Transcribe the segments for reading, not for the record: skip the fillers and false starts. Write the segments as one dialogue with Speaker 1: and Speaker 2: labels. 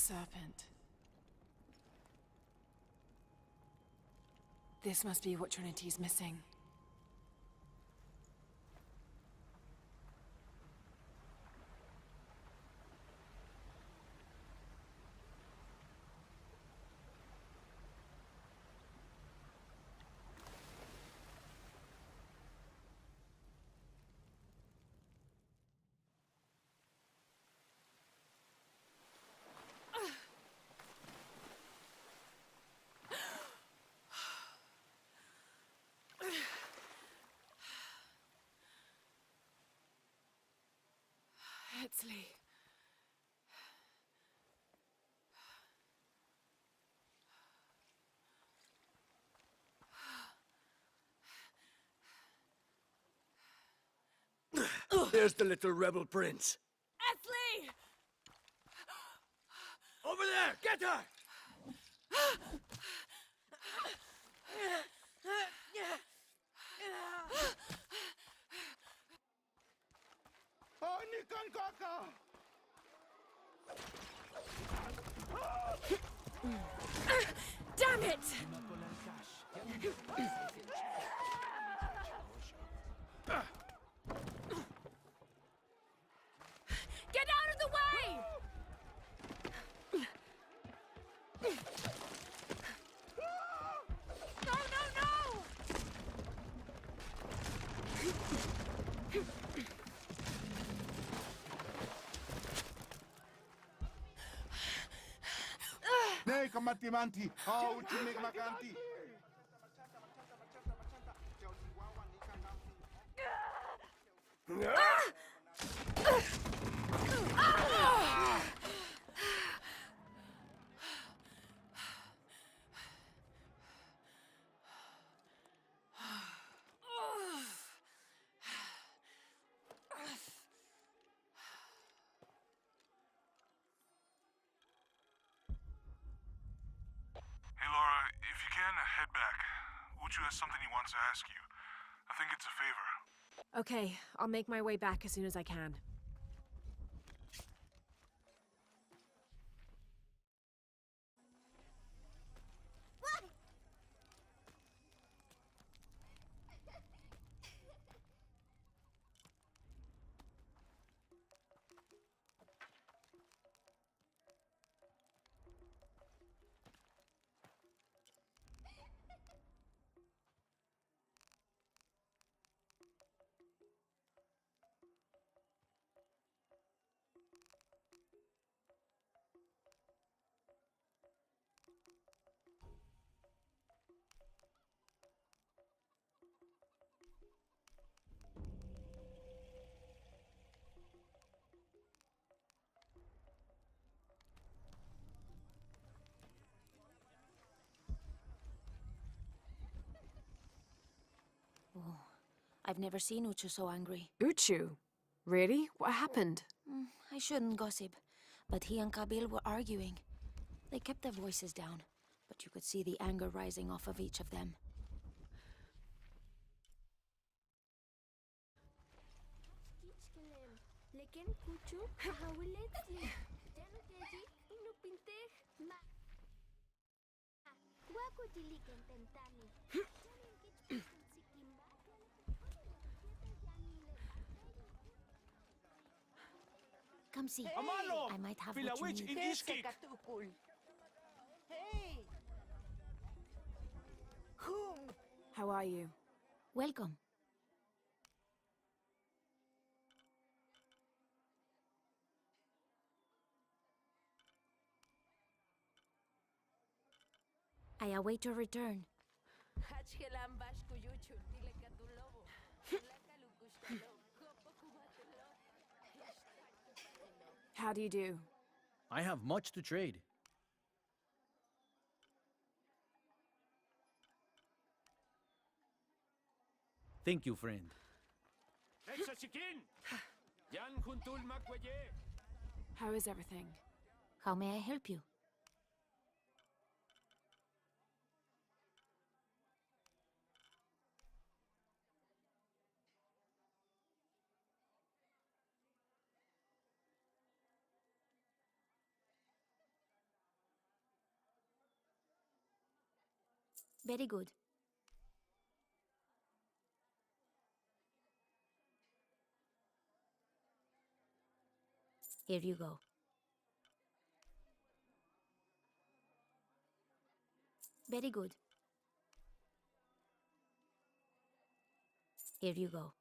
Speaker 1: serpent. This must be what Trinity's missing. Lee.
Speaker 2: There's the little rebel prince.
Speaker 1: Esley!
Speaker 2: Over there! Get her!
Speaker 1: Damn it! Get out of the way! No, no, no!
Speaker 3: Nee, kamati manti. Oh, ucini kamakanti.
Speaker 4: Hey Lara, if you can, head back. Uchu has something he wants to ask you. I think it's a favor.
Speaker 1: Okay, I'll make my way back as soon as I can.
Speaker 5: I've never seen Uchu so angry.
Speaker 1: Uchu? Really? What happened?
Speaker 5: I shouldn't gossip, but he and Kabil were arguing. They kept their voices down, but you could see the anger rising off of each of them. Come see. I might have what you need.
Speaker 6: Hey!
Speaker 1: How are you?
Speaker 5: Welcome. I await your return.
Speaker 1: How do you do?
Speaker 7: I have much to trade. Thank you, friend.
Speaker 1: How is everything?
Speaker 5: How may I help you? Very good. Here you go. Very good. Here you go.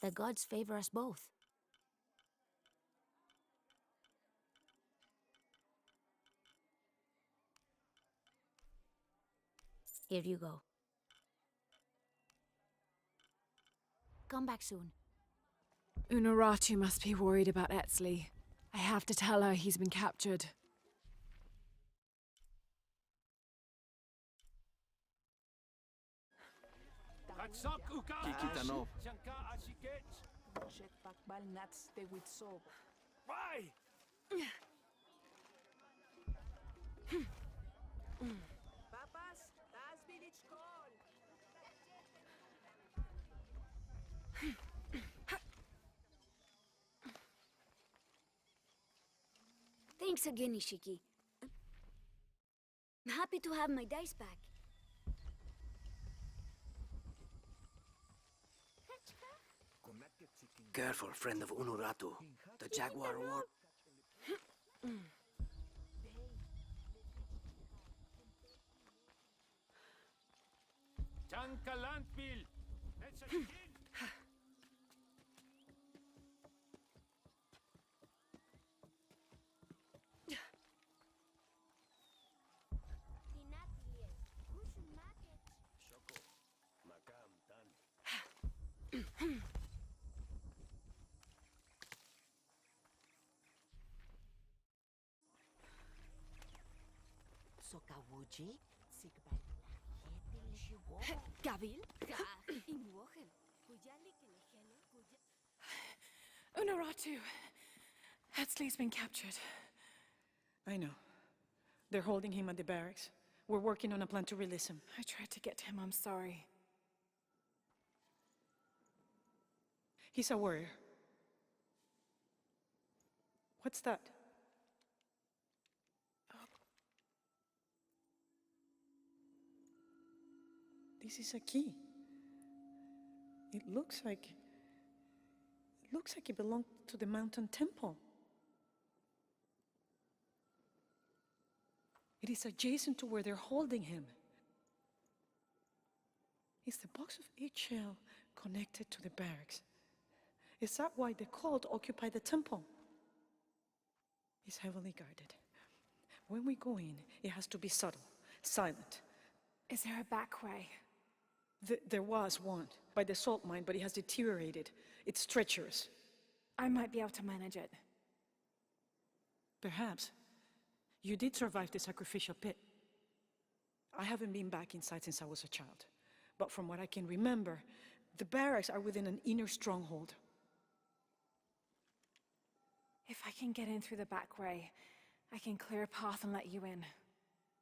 Speaker 5: The gods favor us both. Here you go. Come back soon.
Speaker 1: Unuratu must be worried about Etzli. I have to tell her he's been captured.
Speaker 6: Thanks again, Ishiki. I'm happy to have my dice back.
Speaker 2: Careful, friend of Unuratu. The Jaguar war...
Speaker 6: Gabil?
Speaker 1: Unuratu! Etzli's been captured.
Speaker 8: I know. They're holding him at the barracks. We're working on a plan to release him.
Speaker 1: I tried to get to him, I'm sorry.
Speaker 8: He's a warrior. What's that? This is a key. It looks like it belonged to the mountain temple. It is adjacent to where they're holding him. Is the box of eggshell connected to the barracks? Is that why the cult occupied the temple? It's heavily guarded. When we go in, it has to be subtle, silent.
Speaker 1: Is there a back way?
Speaker 8: There was one, by the salt mine, but it has deteriorated. It's treacherous.
Speaker 1: I might be able to manage it.
Speaker 8: Perhaps. You did survive the sacrificial pit. I haven't been back inside since I was a child. But from what I can remember, the barracks are within an inner stronghold.
Speaker 1: If I can get in through the back way, I can clear a path and let you in.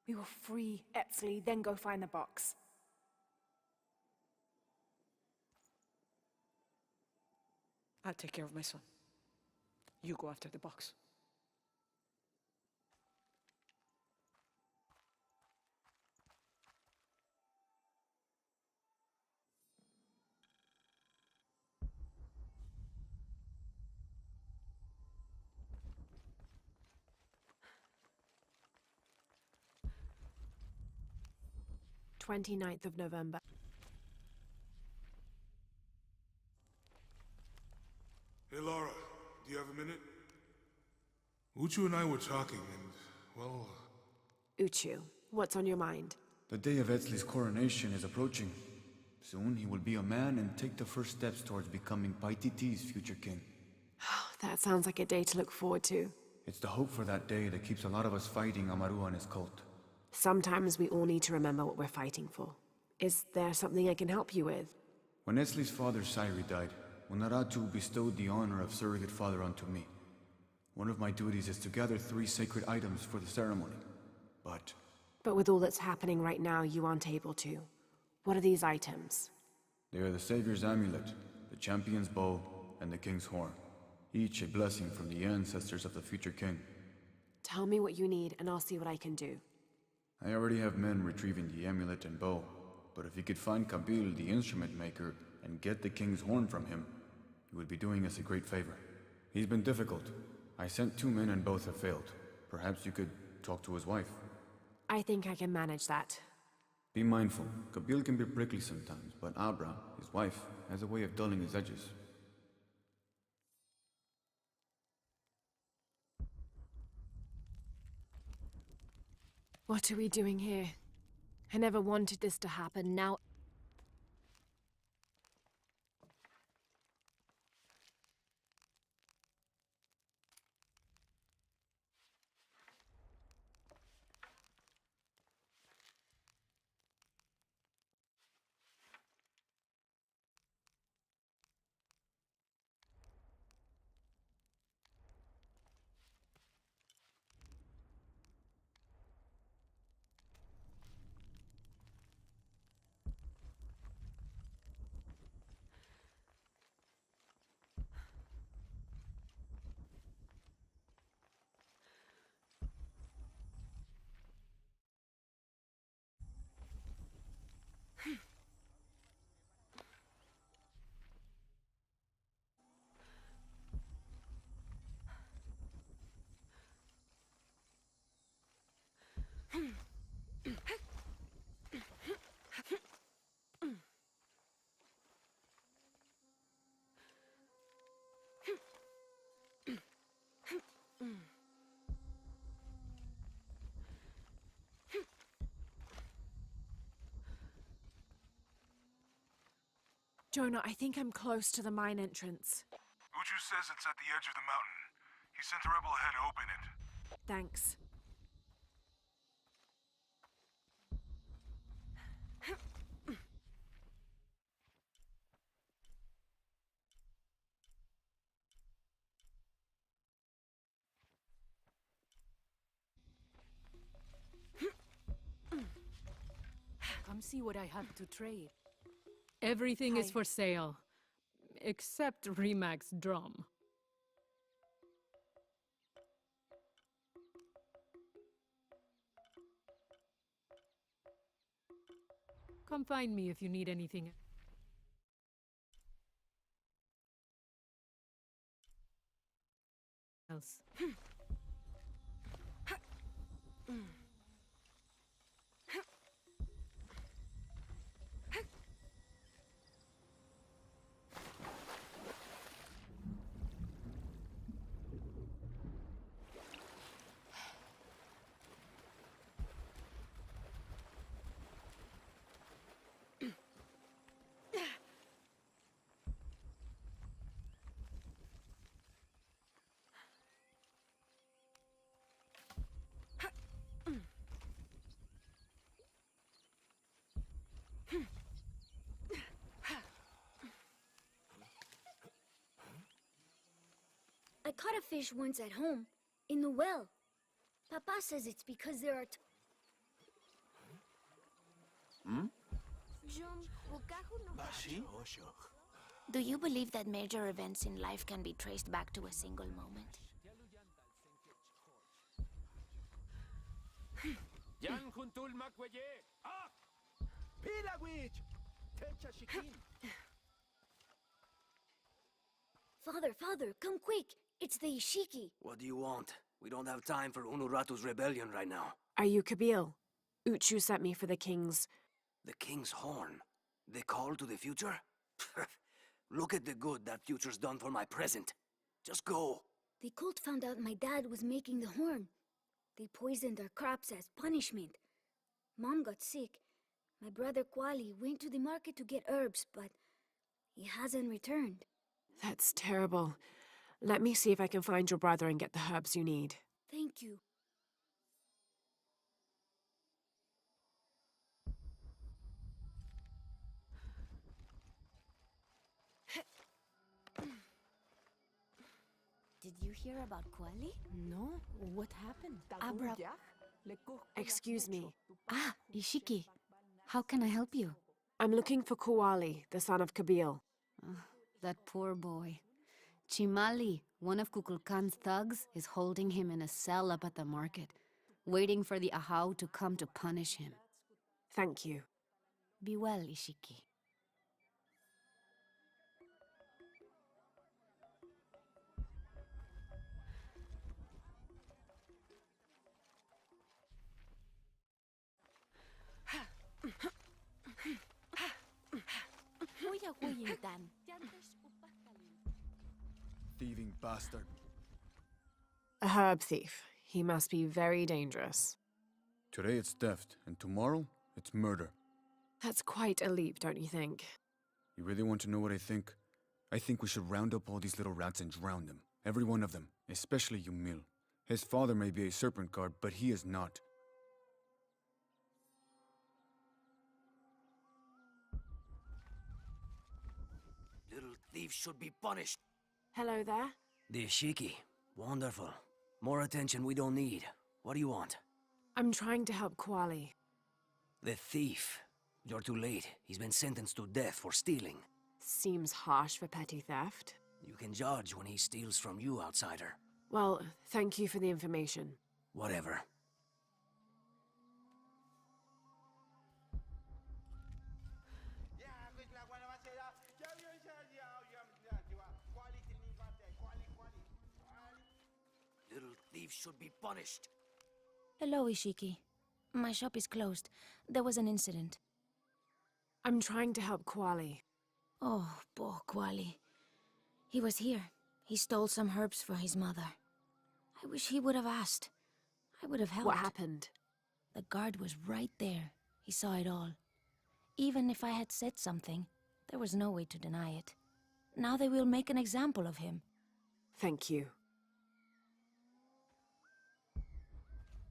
Speaker 1: We will free Etzli, then go find the box.
Speaker 8: I'll take care of my son. You go after the box.
Speaker 1: November 29th.
Speaker 4: Hey, Lara, do you have a minute? Uchu and I were talking, and, well...
Speaker 1: Uchu, what's on your mind?
Speaker 9: The day of Etzli's coronation is approaching. Soon he will be a man and take the first steps towards becoming Paititi's future king.
Speaker 1: That sounds like a day to look forward to.
Speaker 9: It's the hope for that day that keeps a lot of us fighting Amaru and his cult.
Speaker 1: Sometimes we all need to remember what we're fighting for. Is there something I can help you with?
Speaker 9: When Etzli's father Sairi died, Naratu bestowed the honor of surrogate father onto me. One of my duties is to gather 3 sacred items for the ceremony. But
Speaker 1: with all that's happening right now, you aren't able to. What are these items?
Speaker 9: they are the Savior's amulet, the champion's bow, and the king's horn. each a blessing from the ancestors of the future king.
Speaker 10: Tell me what you need, and I'll see what I can do.
Speaker 9: I already have men retrieving the amulet and bow, but if you could find Kabil, the instrument maker, and get the king's horn from him, you would be doing us a great favor. He's been difficult. I sent 2 men and both have failed. Perhaps you could talk to his wife.
Speaker 10: I think I can manage that.
Speaker 9: Be mindful. Kabil can be prickly sometimes, but Abra, his wife, has a way of dulling his edges.
Speaker 10: What are we doing here? I never wanted this to happen. Now... Jonah, I think I'm close to the mine entrance.
Speaker 4: Uchu says it's at the edge of the mountain. He sent a rebel ahead to open it.
Speaker 10: Thanks.
Speaker 11: Come see what I have to trade. Everything is for sale, except Remac's drum. Come find me if you need anything. Else.
Speaker 6: I caught a fish once at home, in the well. Papa says it's because there are
Speaker 5: Do you believe that major events in life can be traced back to a single moment?
Speaker 6: Father, come quick! It's the Ishiki.
Speaker 2: What do you want? We don't have time for Unuratu's rebellion right now.
Speaker 10: Are you Kabil? Uchu sent me for the king's...
Speaker 2: The king's horn? The call to the future? Look at the good that future's done for my present. Just go.
Speaker 6: The cult found out my dad was making the horn. They poisoned our crops as punishment. Mom got sick. My brother Kwali went to the market to get herbs, but he hasn't returned.
Speaker 10: That's terrible. Let me see if I can find your brother and get the herbs you need.
Speaker 6: Thank you.
Speaker 5: Did you hear about Kwali?
Speaker 10: No? What happened?
Speaker 5: Abra...
Speaker 10: Excuse me.
Speaker 5: Ah, Ishiki. How can I help you?
Speaker 10: I'm looking for Kuwali, the son of Kabil.
Speaker 5: That poor boy.
Speaker 12: Chimali, one of Kukulkan's thugs, is holding him in a cell up at the market, waiting for the Ahau to come to punish him.
Speaker 10: Thank you.
Speaker 12: Be well, Ishiki.
Speaker 9: Thieving bastard.
Speaker 10: A herb thief. He must be very dangerous.
Speaker 9: Today it's theft, and tomorrow it's murder.
Speaker 10: That's quite a leap, don't you think?
Speaker 9: You really want to know what I think? I think we should round up all these little rats and drown them. Every one of them, especially Yumil. His father may be a serpent guard, but he is not.
Speaker 2: Little thieves should be punished.
Speaker 10: Hello there.
Speaker 2: The Ishiki. Wonderful. More attention we don't need. What do you want?
Speaker 10: I'm trying to help Kuali.
Speaker 2: The thief. You're too late. He's been sentenced to death for stealing.
Speaker 10: Seems harsh for petty theft.
Speaker 2: You can judge when he steals from you, outsider.
Speaker 10: Well, thank you for the information.
Speaker 2: Whatever. Little thieves should be punished.
Speaker 5: Hello, Ishiki. My shop is closed. There was an incident.
Speaker 10: I'm trying to help Kuali.
Speaker 5: Oh, poor Kuali. He was here. He stole some herbs for his mother. I wish he would have asked. I would have helped.
Speaker 10: What happened?
Speaker 5: The guard was right there. He saw it all. Even if I had said something, there was no way to deny it. Now they will make an example of him.
Speaker 10: Thank you.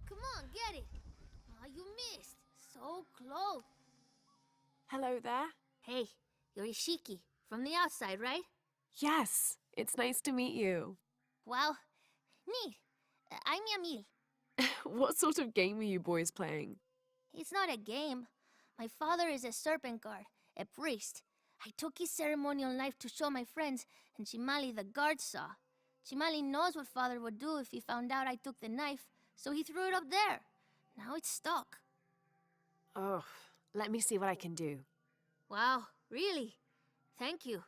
Speaker 6: Come on, get it. Oh, you missed. So close.
Speaker 10: Hello there.
Speaker 6: Hey, you're Ishiki. From the outside, right?
Speaker 10: Yes, it's nice to meet you.
Speaker 6: Wow. Neat. I'm Yamil.
Speaker 10: What sort of game are you boys playing?
Speaker 6: It's not a game. My father is a serpent guard, a priest. I took his ceremonial knife to show my friends, and Chimali the guard saw. Chimali knows what father would do if he found out I took the knife, so he threw it up there. Now it's stuck.
Speaker 10: Oh, let me see what I can do.
Speaker 6: Wow, really? Thank you.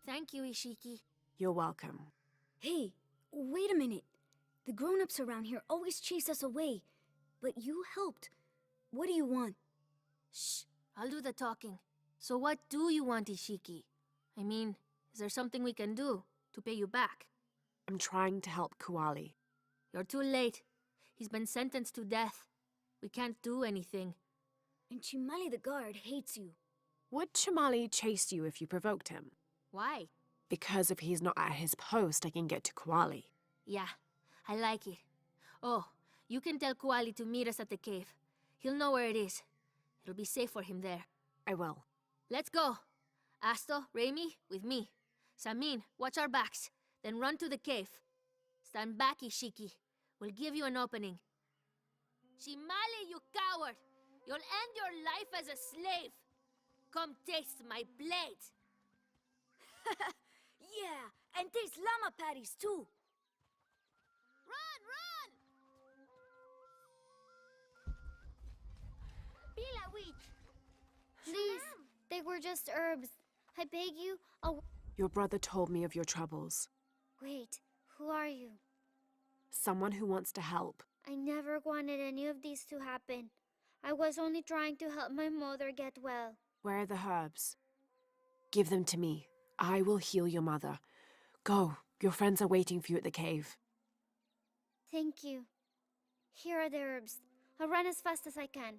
Speaker 6: Thank you, Ishiki.
Speaker 10: You're welcome.
Speaker 6: Hey, wait a minute. The grown-ups around here always chase us away. But you helped. What do you want? Shh, I'll do the talking. So what do you want, Ishiki? I mean, is there something we can do to pay you back?
Speaker 10: I'm trying to help Kuali.
Speaker 6: You're too late. He's been sentenced to death. We can't do anything. And Chimali the guard hates you.
Speaker 10: Would Chimali chase you if you provoked him?
Speaker 6: Why?
Speaker 10: Because if he's not at his post, I can get to Kuali.
Speaker 6: Yeah, I like it. Oh, you can tell Kuali to meet us at the cave. He'll know where it is. It'll be safe for him there.
Speaker 10: I will.
Speaker 6: Let's go. Asto, Raimi, with me. Samin, watch our backs. Then run to the cave. Stand back, Ishiki. We'll give you an opening. Chimali, you coward! You'll end your life as a slave. Come taste my blade. Yeah, and taste llama patties too. Run, run! Bila witch.
Speaker 13: Please, they were just herbs. I beg you,
Speaker 10: Your brother told me of your troubles.
Speaker 13: Wait, who are you?
Speaker 10: Someone who wants to help.
Speaker 13: I never wanted any of these to happen. I was only trying to help my mother get well.
Speaker 10: Where are the herbs? Give them to me. I will heal your mother. Go. Your friends are waiting for you at the cave.
Speaker 13: Thank you. Here are the herbs. I'll run as fast as I can.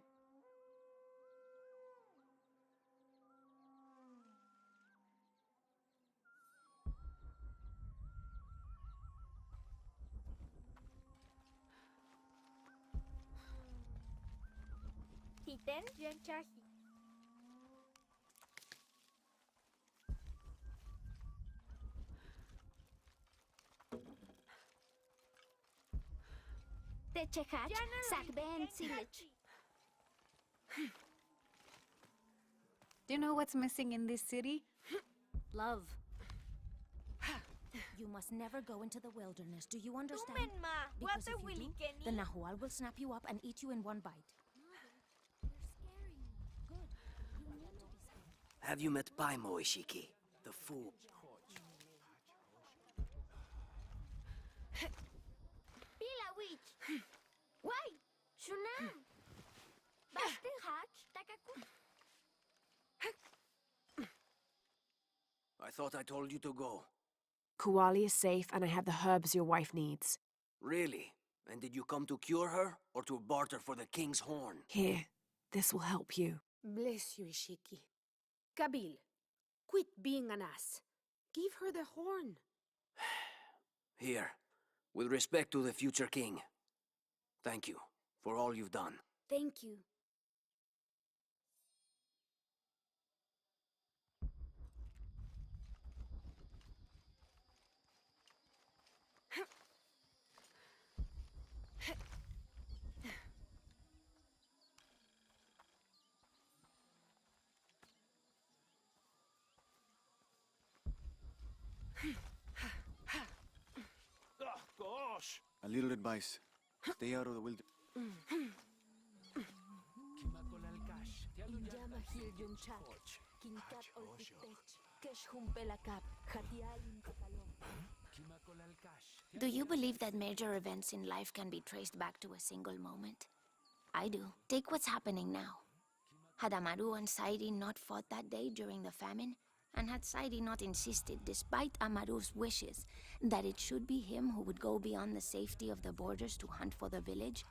Speaker 13: Miten Jen Chahi. Techehach, Sakben Silich.
Speaker 12: Do you know what's missing in this city? Love.
Speaker 5: You must never go into the wilderness, do you understand?
Speaker 13: Tumen ma,
Speaker 5: Because
Speaker 13: what
Speaker 5: if
Speaker 13: a
Speaker 5: you do,
Speaker 13: willy Kenny.
Speaker 5: the Nahual will snap you up and eat you in one bite.
Speaker 2: Have you met Paimo, Ishiki? The fool.
Speaker 13: Pila witch. Why? Shuna. Basti hatch, takaku.
Speaker 2: I thought I told you to go.
Speaker 10: Kuali is safe, and I have the herbs your wife needs.
Speaker 2: Really? And did you come to cure her, or to barter for the king's horn?
Speaker 10: Here, this will help you.
Speaker 14: Bless you, Ishiki. Kabil, quit being an ass. Give her the horn.
Speaker 2: Here, with respect to the future king. Thank you for all you've done.
Speaker 6: Thank you.
Speaker 3: Oh, gosh!
Speaker 9: A little advice. Stay out of the wilderness.
Speaker 5: Do you believe that major events in life can be traced back to a single moment? I do. Take what's happening now. Had Amaru and Sairi not fought that day during the famine, and had Sairi not insisted, despite Amaru's wishes, that it should be him who would go beyond the safety of the borders to hunt for the village,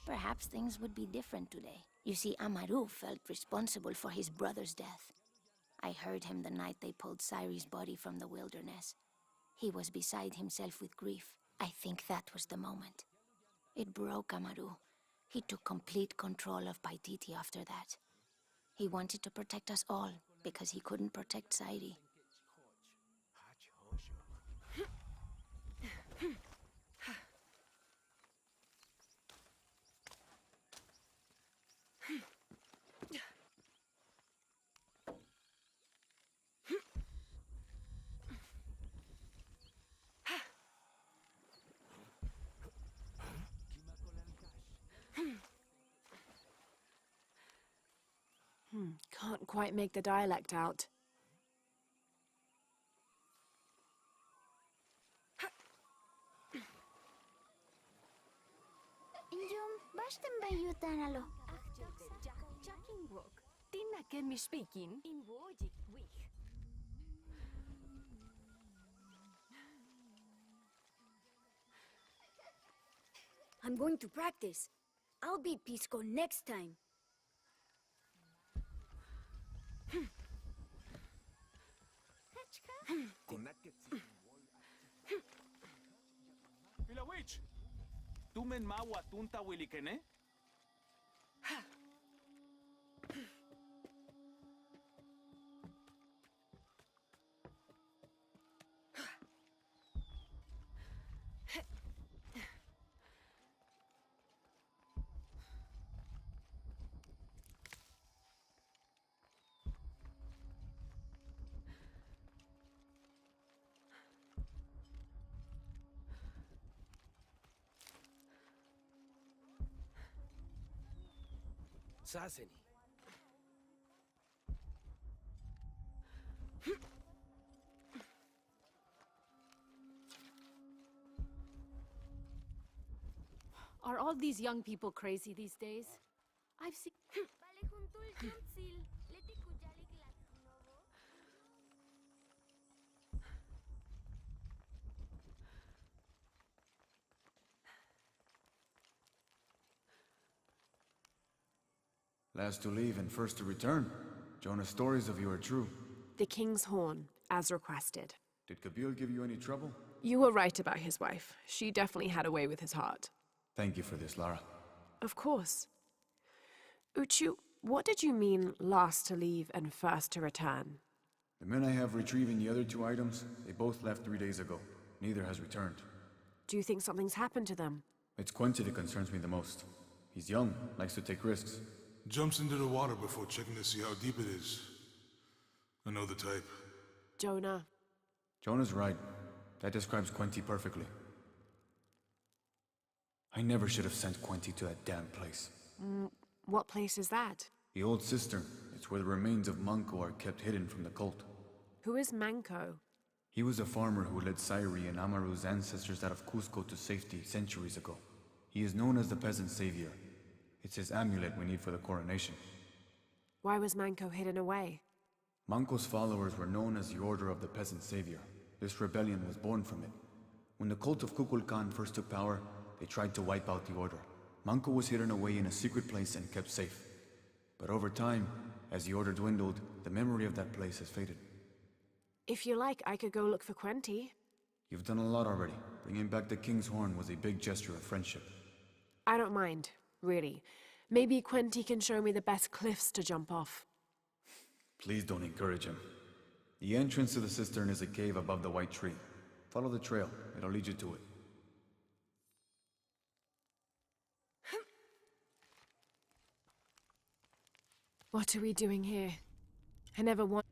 Speaker 5: perhaps things would be different today. You see, Amaru felt responsible for his brother's death. I heard him the night they pulled Sairi's body from the wilderness. He was beside himself with grief. I think that was the moment. It broke Amaru. He took complete control of Paititi after that. He wanted to protect us all, because he couldn't protect Sairi.
Speaker 10: Can't quite make the dialect out.
Speaker 13: Injum, bastem bayutanalo.
Speaker 14: Tina can me speaking in Wojik week.
Speaker 6: I'm going to practice. I'll beat Pisco next time.
Speaker 3: Pilawich! Tumen mawa tunta wilikene?
Speaker 2: Saseni.
Speaker 11: Are all these young people crazy these days? I've seen...
Speaker 9: Last to leave and first to return. Jonah's stories of you are true.
Speaker 10: The king's horn, as requested.
Speaker 9: Did Kabil give you any trouble?
Speaker 10: You were right about his wife. She definitely had a way with his heart.
Speaker 9: Thank you for this, Lara.
Speaker 10: Of course. Uchu, what did you mean last to leave and first to return?
Speaker 9: The men I have retrieving the other 2 items, they both left 3 days ago. Neither has returned.
Speaker 10: Do you think something's happened to them?
Speaker 9: It's Quincy that concerns me the most. He's young, likes to take risks.
Speaker 4: Jumps into the water before checking to see how deep it is. I know the type.
Speaker 10: Jonah.
Speaker 9: Jonah's right. That describes Quincy perfectly. I never should have sent Quincy to that damn place.
Speaker 10: What place is that?
Speaker 9: The old cistern. It's where the remains of Manco are kept hidden from the cult.
Speaker 10: Who is Manco?
Speaker 9: He was a farmer who led Sairi and Amaru's ancestors out of Cusco to safety centuries ago. He is known as the peasant savior. It's his amulet we need for the coronation.
Speaker 10: Why was Manco hidden away?
Speaker 9: Manco's followers were known as the Order of the Peasant Savior. This rebellion was born from it. When the cult of Kukulkan first took power, they tried to wipe out the order. Manco was hidden away in a secret place and kept safe. But over time, as the order dwindled, the memory of that place has faded.
Speaker 10: If you like, I could go look for Quenti.
Speaker 9: You've done a lot already. Bringing back the King's Horn was a big gesture of friendship.
Speaker 10: I don't mind, really. Maybe Quenti can show me the best cliffs to jump off.
Speaker 9: Please don't encourage him. The entrance to the cistern is a cave above the white tree. Follow the trail. It'll lead you to it.
Speaker 10: What are we doing here? I never want...